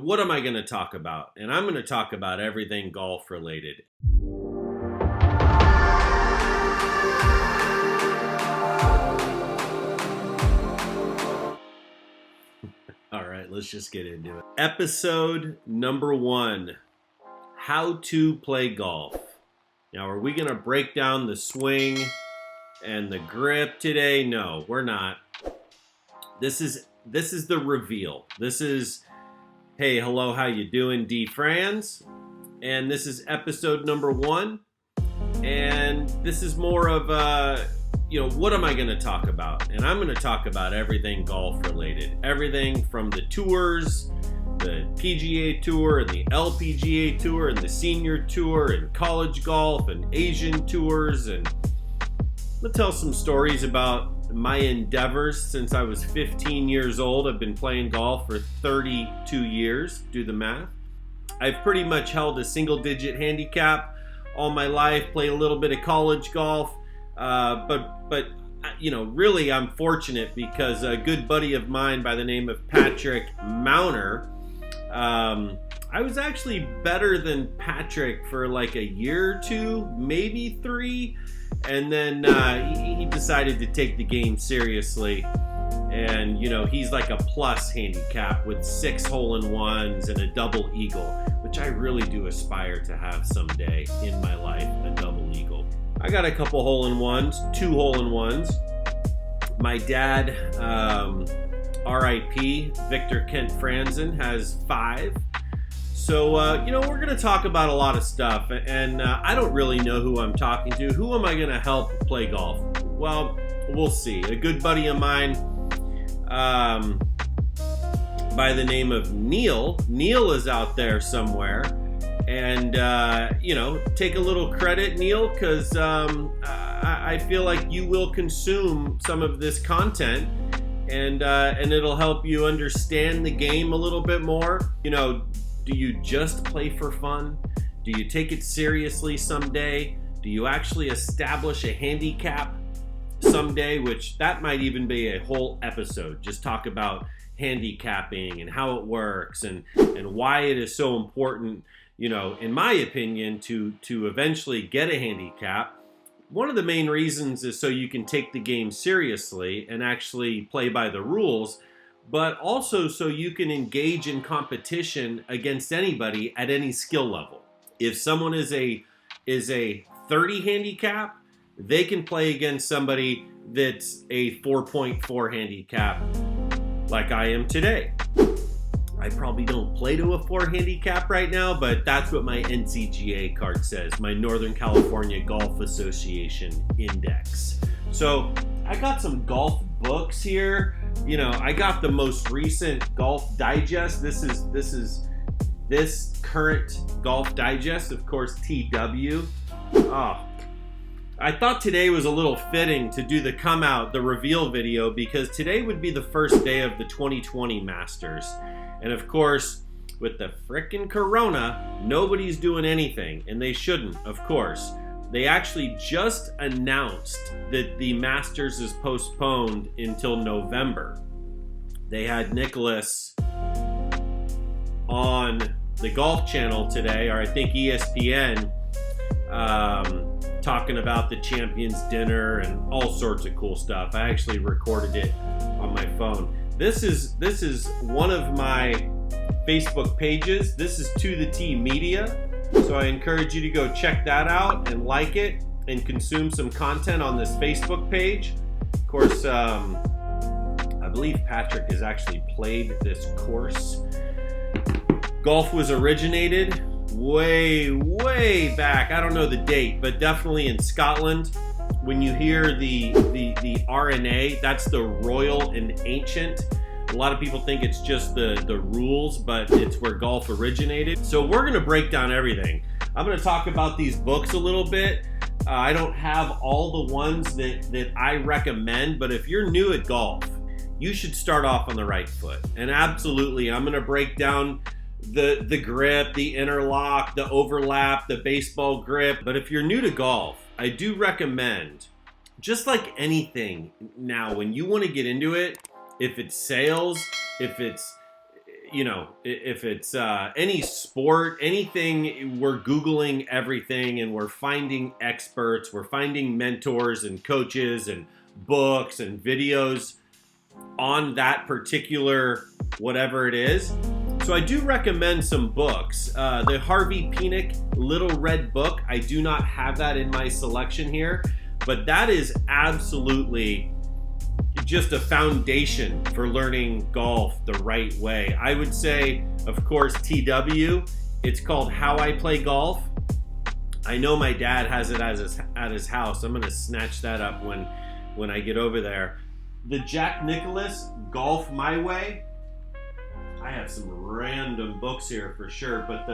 What am I going to talk about? And I'm going to talk about everything golf related. All right, let's just get into it. Episode number 1, how to play golf. Now, are we going to break down the swing and the grip today? No, we're not. This is the reveal. This is, hey, hello, how you doing, DFRANZ? And this is episode number 1. And this is more of what am I going to talk about? And I'm going to talk about everything golf related. Everything from the tours, the PGA Tour and the LPGA Tour and the Senior Tour and college golf and Asian tours. And I'm going to tell some stories about my endeavors since I was 15 years old. I've been playing golf for 32 years. Do the math. I've pretty much held a single-digit handicap all my life. Played a little bit of college golf. But really I'm fortunate because a good buddy of mine by the name of Patrick Mauner, I was actually better than Patrick for like a year or 2, maybe 3. And then he decided to take the game seriously. And, he's like a plus handicap with 6 hole-in-ones and a double eagle, which I really do aspire to have someday in my life, a double eagle. I got a couple hole-in-ones, 2 hole-in-ones. My dad, R.I.P., Victor Kent Franzen, has 5. So, we're going to talk about a lot of stuff, and I don't really know who I'm talking to. Who am I going to help play golf? Well, we'll see. A good buddy of mine by the name of Neil. Neil is out there somewhere. And, take a little credit, Neil, because I feel like you will consume some of this content and it'll help you understand the game a little bit more. Do you just play for fun? Do you take it seriously someday? Do you actually establish a handicap someday? Which that might even be a whole episode. Just talk about handicapping and how it works and why it is so important, in my opinion, to eventually get a handicap. One of the main reasons is so you can take the game seriously and actually play by the rules, but also so you can engage in competition against anybody at any skill level. If someone is a 30 handicap, they can play against somebody that's a 4.4 handicap like I am today. I probably don't play to a 4 handicap right now, but that's what my NCGA card says, my Northern California Golf Association Index. So I got some golf books here. I got the most recent Golf Digest. This is this current Golf Digest, of course, TW. Oh, I thought today was a little fitting to do the reveal video because today would be the first day of the 2020 Masters. And of course, with the frickin' Corona, nobody's doing anything, and they shouldn't, of course. They actually just announced that the Masters is postponed until November. They had Nicholas on the Golf Channel today, or I think ESPN, talking about the Champions Dinner and all sorts of cool stuff. I actually recorded it on my phone. This is one of my Facebook pages. This is To The T Media. So I encourage you to go check that out and like it and consume some content on this Facebook page. Of course, I believe Patrick has actually played this course. Golf was originated way, way back. I don't know the date, but definitely in Scotland. When you hear the RNA, that's the Royal and Ancient. A lot of people think it's just the rules, but it's where golf originated. So we're going to break down everything. I'm going to talk about these books a little bit. I don't have all the ones that I recommend, but if you're new at golf, you should start off on the right foot. And absolutely, I'm going to break down the grip, the interlock, the overlap, the baseball grip. But if you're new to golf, I do recommend, just like anything now, when you want to get into it, if it's sales, if it's you know, if it's any sport, anything, we're Googling everything and we're finding experts, we're finding mentors and coaches and books and videos on that particular whatever it is. So I do recommend some books. The Harvey Penick Little Red Book, I do not have that in my selection here, but that is absolutely just a foundation for learning golf the right way. I would say, of course, TW. It's called How I Play Golf. I know my dad has it at his house. I'm going to snatch that up when I get over there. The Jack Nicklaus Golf My Way. I have some random books here for sure, but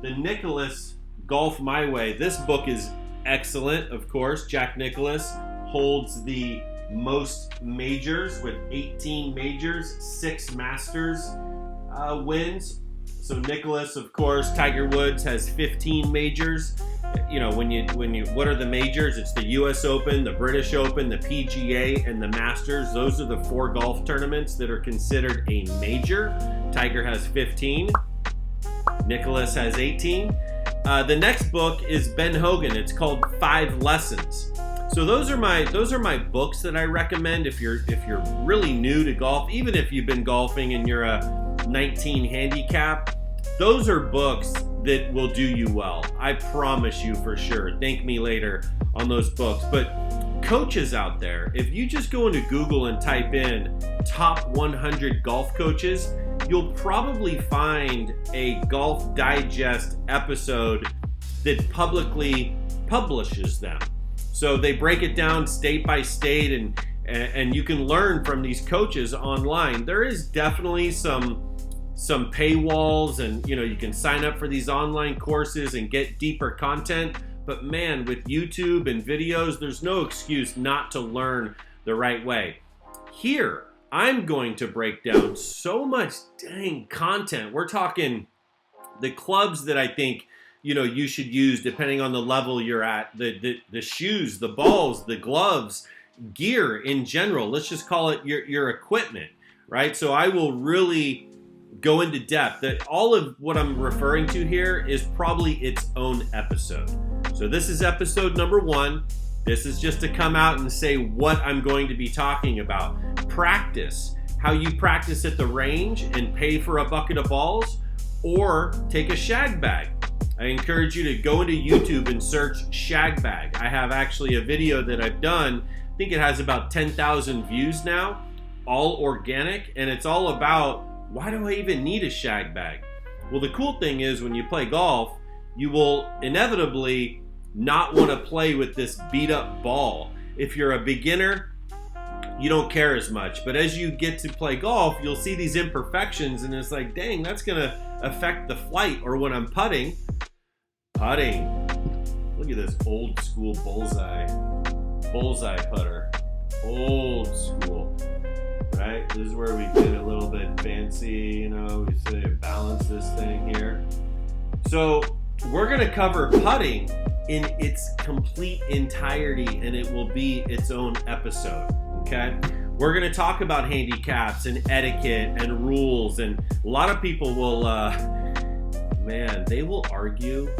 the Nicklaus Golf My Way, this book is excellent, of course. Jack Nicklaus holds the most majors with 18 majors, 6 Masters wins. So Nicklaus, of course, Tiger Woods has 15 majors. You know, when you what are the majors? It's the US Open, the British Open, the PGA, and the Masters. Those are the 4 golf tournaments that are considered a major. Tiger has 15. Nicklaus has 18. The next book is Ben Hogan. It's called 5 Lessons. So those are my books that I recommend if you're really new to golf, even if you've been golfing and you're a 19 handicap. Those are books that will do you well. I promise you for sure. Thank me later on those books. But coaches out there, if you just go into Google and type in top 100 golf coaches, you'll probably find a Golf Digest episode that publicly publishes them. So they break it down state by state, and you can learn from these coaches online. There is definitely some paywalls, and you know, you can sign up for these online courses and get deeper content. But man, with YouTube and videos, there's no excuse not to learn the right way. Here, I'm going to break down so much dang content. We're talking the clubs that I think, you know, you should use depending on the level you're at, the shoes, the balls, the gloves, gear in general. Let's just call it your equipment, right? So I will really go into depth. That all of what I'm referring to here is probably its own episode. So this is episode number 1. This is just to come out and say what I'm going to be talking about. Practice, how you practice at the range and pay for a bucket of balls, or take a shag bag. I encourage you to go into YouTube and search shag bag. I have actually a video that I've done. I think it has about 10,000 views now, all organic, and it's all about, why do I even need a shag bag? Well, the cool thing is when you play golf, you will inevitably not want to play with this beat up ball. If you're a beginner, you don't care as much. But as you get to play golf, you'll see these imperfections, and it's like, dang, that's going to affect the flight. Or when I'm putting. Look at this old school bullseye putter. Old school. Right? This is where we get a little bit fancy, you know, we say balance this thing here. So we're going to cover putting in its complete entirety, and it will be its own episode, okay? We're going to talk about handicaps and etiquette and rules, and a lot of people will, they will argue,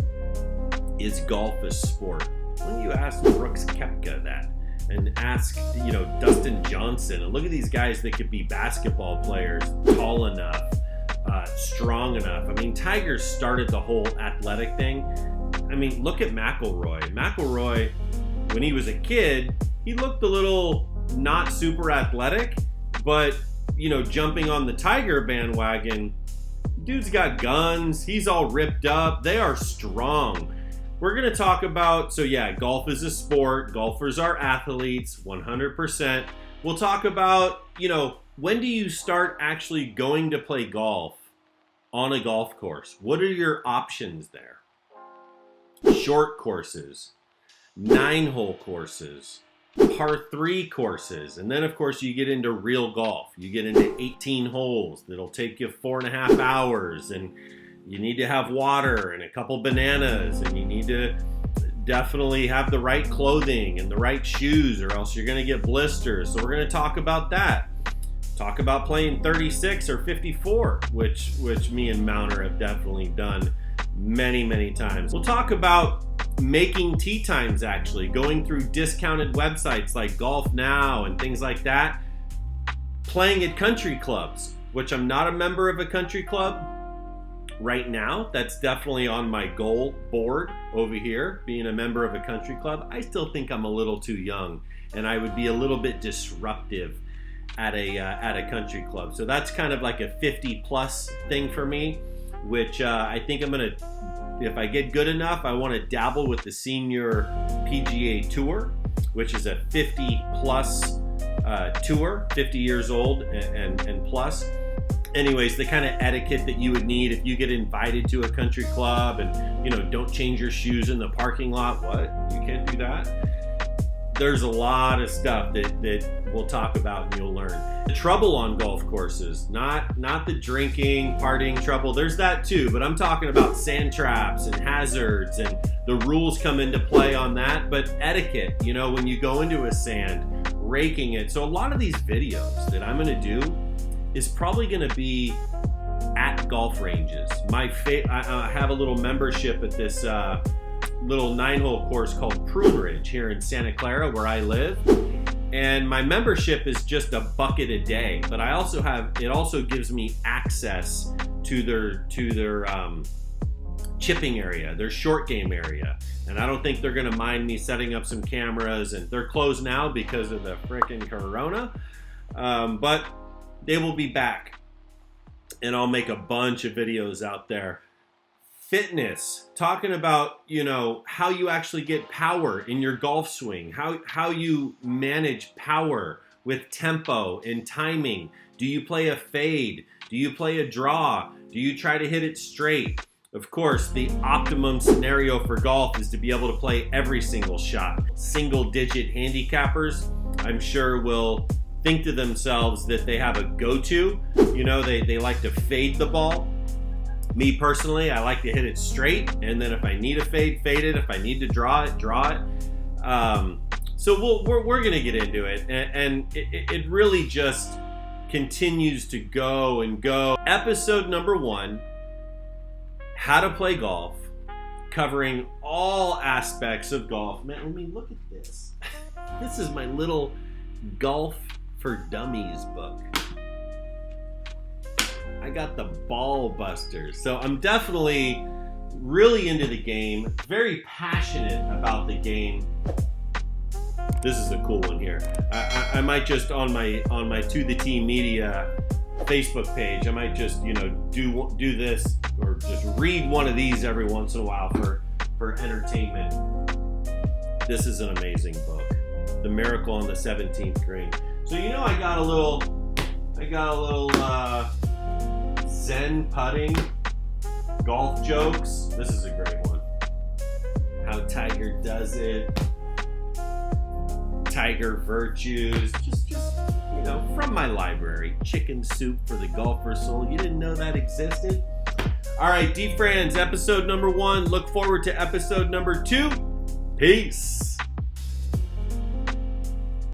is golf a sport? When you ask Brooks Koepka that, and ask, you know, Dustin Johnson, and look at these guys that could be basketball players, tall enough, strong enough. I mean, Tiger started the whole athletic thing. I mean, look at McIlroy. McIlroy, when he was a kid, he looked a little not super athletic, but, you know, jumping on the Tiger bandwagon, dude's got guns, he's all ripped up, they are strong. We're going to talk about, so yeah, golf is a sport. Golfers are athletes, 100%. We'll talk about, you know, when do you start actually going to play golf on a golf course? What are your options there? Short courses, 9-hole courses, par 3 courses, and then of course you get into real golf. You get into 18 holes that'll take you 4.5 hours, and you need to have water and a couple bananas, and you need to definitely have the right clothing and the right shoes, or else you're going to get blisters. So we're going to talk about that. talk about playing 36 or 54, which me and Mounter have definitely done many times. We'll talk about making tee times, actually going through discounted websites like Golf Now and things like that, playing at country clubs, which I'm not a member of a country club right now. That's definitely on my goal board over here, being a member of a country club. I still think I'm a little too young, and I would be a little bit disruptive at a country club. So that's kind of like a 50+ thing for me, which I think I'm gonna, if I get good enough, I want to dabble with the Senior PGA Tour, which is a 50+ tour, 50 years old and plus. Anyways, the kind of etiquette that you would need if you get invited to a country club, and don't change your shoes in the parking lot. What? You can't do that? There's a lot of stuff that we'll talk about and you'll learn. The trouble on golf courses, not the drinking, partying trouble. There's that too, but I'm talking about sand traps and hazards, and the rules come into play on that. But etiquette, when you go into a sand, raking it. So a lot of these videos that I'm gonna do is probably gonna be at golf ranges. I have a little membership at this little 9-hole course called Prune Ridge here in Santa Clara, where I live, and my membership is just $1 a day. But it also gives me access to their chipping area, their short game area, and I don't think they're gonna mind me setting up some cameras. And they're closed now because of the frickin' corona, but they will be back, and I'll make a bunch of videos out there. Fitness, talking about how you actually get power in your golf swing, how you manage power with tempo and timing. Do you play a fade? Do you play a draw? Do you try to hit it straight? Of course, the optimum scenario for golf is to be able to play every single shot. Single-digit handicappers, I'm sure, will think to themselves that they have a go-to. They like to fade the ball. Me personally, I like to hit it straight, and then if I need a fade it. If I need to draw it, draw it. So we're gonna get into it, and it really just continues to go and go. Episode number 1, how to play golf, covering all aspects of golf. Man, I mean, look at this. This is my little Golf for Dummies book. I got the ball busters. So I'm definitely really into the game, very passionate about the game. This is a cool one here. I might just on my To The Tee Media Facebook page, I might just do this, or just read one of these every once in a while for entertainment. This is an amazing book, The Miracle on the 17th Green. So I got a little Zen putting golf jokes. This is a great one. How Tiger does it. Tiger virtues. Just from my library. Chicken soup for the golfer soul. You didn't know that existed? All right, DFRANZ, episode number 1. Look forward to episode number 2. Peace.